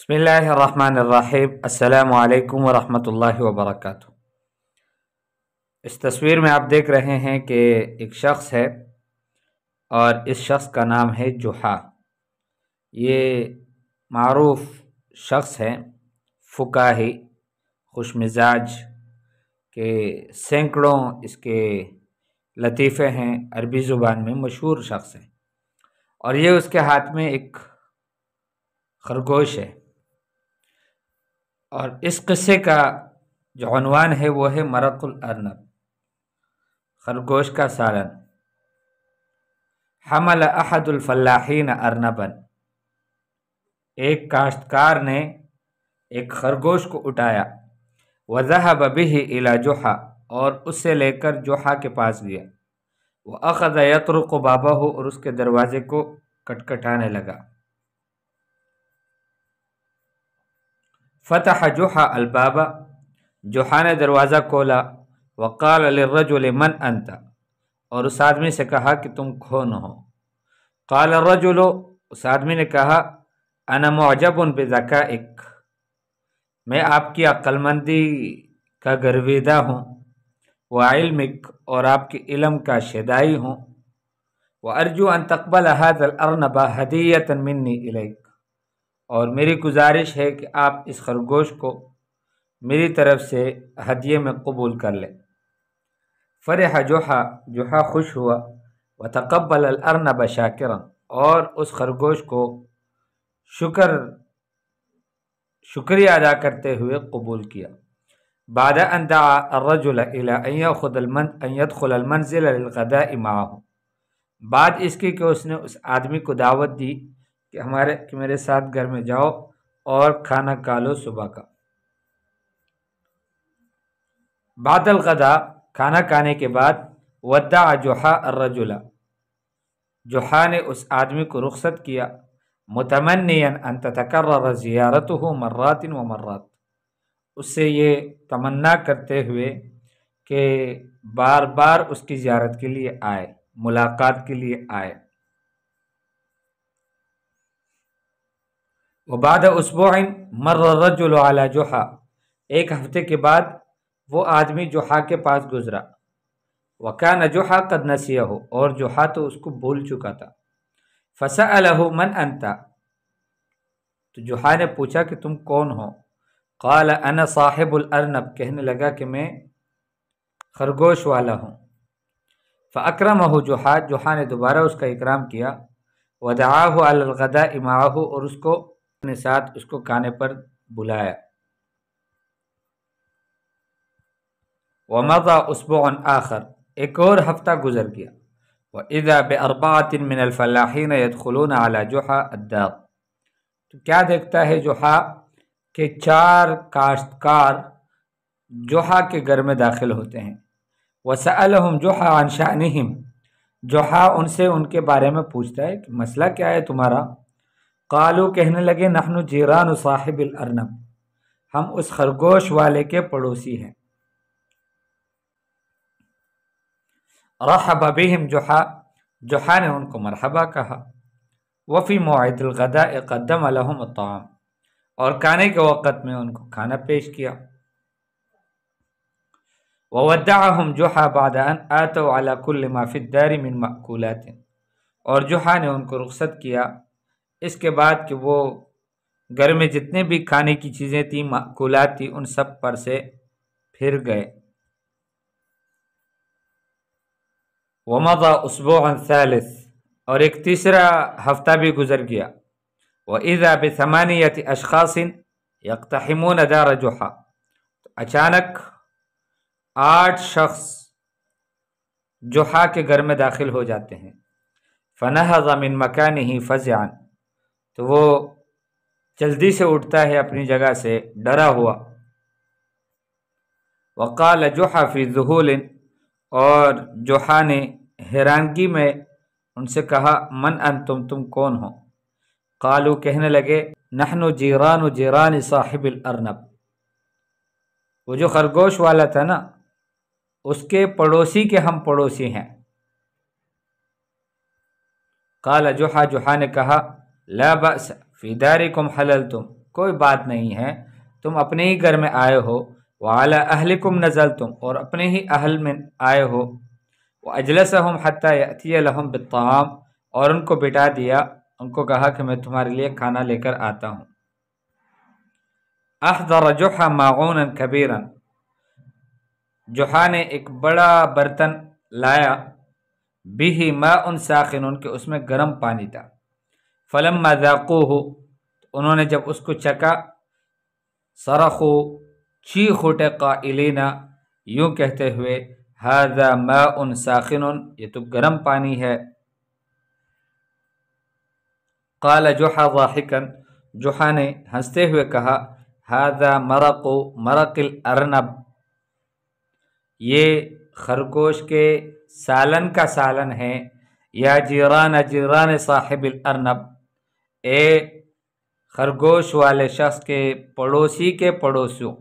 بسم اللہ الرحمن الرحیم۔ السلام علیکم ورحمۃ اللہ وبرکاتہ۔ اس تصویر میں آپ دیکھ رہے ہیں کہ ایک شخص ہے اور اس شخص کا نام ہے جحا۔ یہ معروف شخص ہے، فقاہی، خوش مزاج کے سینکڑوں اس کے لطیفے ہیں، عربی زبان میں مشہور شخص ہے، اور یہ اس کے ہاتھ میں ایک خرگوش ہے۔ اور اس قصے کا جو عنوان ہے وہ ہے مرق الارنب، خرگوش کا سالن۔ حمل احد الفلاحین ارنبا، ایک کاشتکار نے ایک خرگوش کو اٹھایا، وذهب به الى جحا، اور اس سے لے کر جحا کے پاس گیا، واخذ يطرق بابه، اور اس کے دروازے کو کٹکھٹانے لگا۔ فتح جحا الباب، جحا نے دروازہ کھولا، وقال للرجل من انت، اور اس آدمی سے کہا کہ تم کون ہو؟ قال الرجل، اس آدمی نے کہا انا معجب بذکائک، میں آپ کی عقل مندی کا گرویدہ ہوں، وعلمک، اور آپ کے علم کا شیدائی ہوں، وارجو ان تقبل هذا الارنب ہدیۃ منی الیک، اور میری گزارش ہے کہ آپ اس خرگوش کو میری طرف سے ہدیے میں قبول کر لیں۔ فرح جحا، جحا خوش ہوا، وتقبل الارنب شاکرا، اور اس خرگوش کو شکریہ ادا کرتے ہوئے قبول کیا۔ بعد ان دعا الرجل الى ان يدخل المنزل للغداء معه، بعد اس کی کہ اس نے اس آدمی کو دعوت دی کہ میرے ساتھ گھر میں جاؤ اور کھانا کھا لو صبح کا۔ بعد الغداء، کھانا کھانے کے بعد، ودع جحا الرجل، جحا نے اس آدمی کو رخصت کیا، متمنیا ان تتکرر زیارته مرات ومرات، اس سے یہ تمنا کرتے ہوئے کہ بار بار اس کی زیارت کے لیے آئے، ملاقات کے لیے آئے۔ وبعد اسبوع مر الرجل على جحا، ایک ہفتے کے بعد وہ آدمی جحا کے پاس گزرا، وكان جحا قد نسيه، اور جحا تو اس کو بھول چکا تھا۔ فسأله من انت، تو جحا نے پوچھا کہ تم کون ہو؟ قال انا صاحب الارنب، کہنے لگا کہ میں خرگوش والا ہوں۔ فاکرمه جحا، جحا نے دوبارہ اس کا اکرام کیا، ودعاه على الغداء معه، اور اس کو اپنے ساتھ اس کو کھانے پر بلایا۔ ومضى اسبوع آخر، ایک اور ہفتہ گزر گیا، واذا باربعة من الفلاحين يدخلون على جحا الدار، تو کیا دیکھتا ہے جحا کہ 4 کاشتکار جحا کے گھر میں داخل ہوتے ہیں۔ وسألهم جحا عن شأنهم، جحا ان سے ان کے بارے میں پوچھتا ہے کہ مسئلہ کیا ہے تمہارا؟ قالوا، کہنے لگے نحن جیران صاحب الارنب، ہم اس خرگوش والے کے پڑوسی ہیں۔ رحب بهم جحا، جحا نے ان کو مرحبا کہا۔ وفی موعد الغداء قدم لهم الطعام، اور کھانے کے وقت میں ان کو کھانا پیش کیا۔ وودعهم جحا بعد ان آتوا على كل ما في الدار من مأکولات، اور جحا نے ان کو رخصت کیا اس کے بعد کہ وہ گھر میں جتنے بھی کھانے کی چیزیں تھیں، مأکولات تھی، ان سب پر سے پھر گئے۔ ومضى اسبوع ثالث، اور ایک تیسرا ہفتہ بھی گزر گیا۔ واذا ب8 اشخاص يقتحمون دار جحا، اچانک 8 شخص جحا کے گھر میں داخل ہو جاتے ہیں۔ فنهض من مكانه فزعا، تو وہ جلدی سے اٹھتا ہے اپنی جگہ سے ڈرا ہوا۔ وقال جحا فی ذہول، اور جحا نے حیرانگی میں ان سے کہا من انتم، تم کون ہو؟ قالوا، کہنے لگے نحن جیران صاحب الارنب، وہ جو خرگوش والا تھا نا، اس کے پڑوسی کے ہم پڑوسی ہیں۔ قال جحا، جحا نے کہا لا بأس فی دارکم حللتم، کوئی بات نہیں ہے، تم اپنے ہی گھر میں آئے ہو، وعلی اہلکم نزلتم، اور اپنے ہی اہل میں آئے ہو، واجلسہم حتی یأتی لہم بالطعام، اور ان کو بٹھا دیا، ان کو کہا کہ میں تمہارے لیے کھانا لے کر آتا ہوں۔ احضر جحا معونا کبیرا، جحا نے ایک بڑا برتن لایا، بھی ماء ساخن، کہ اس میں گرم پانی تھا، فلما ذاقوہ، انہوں نے جب اس کو چکا، صرخوا، چیخ اٹھے، قائلین، یوں کہتے ہوئے، ھذا ماء ساخن، یہ تو گرم پانی ہے۔ قال جحا ضاحکا، جحا نے ہنستے ہوئے کہا، ھذا مرق الارنب، یہ خرگوش کے سالن کا سالن ہے، یا جیران صاحب الارنب، اے خرگوش والے شخص کے پڑوسی کے پڑوسیوں،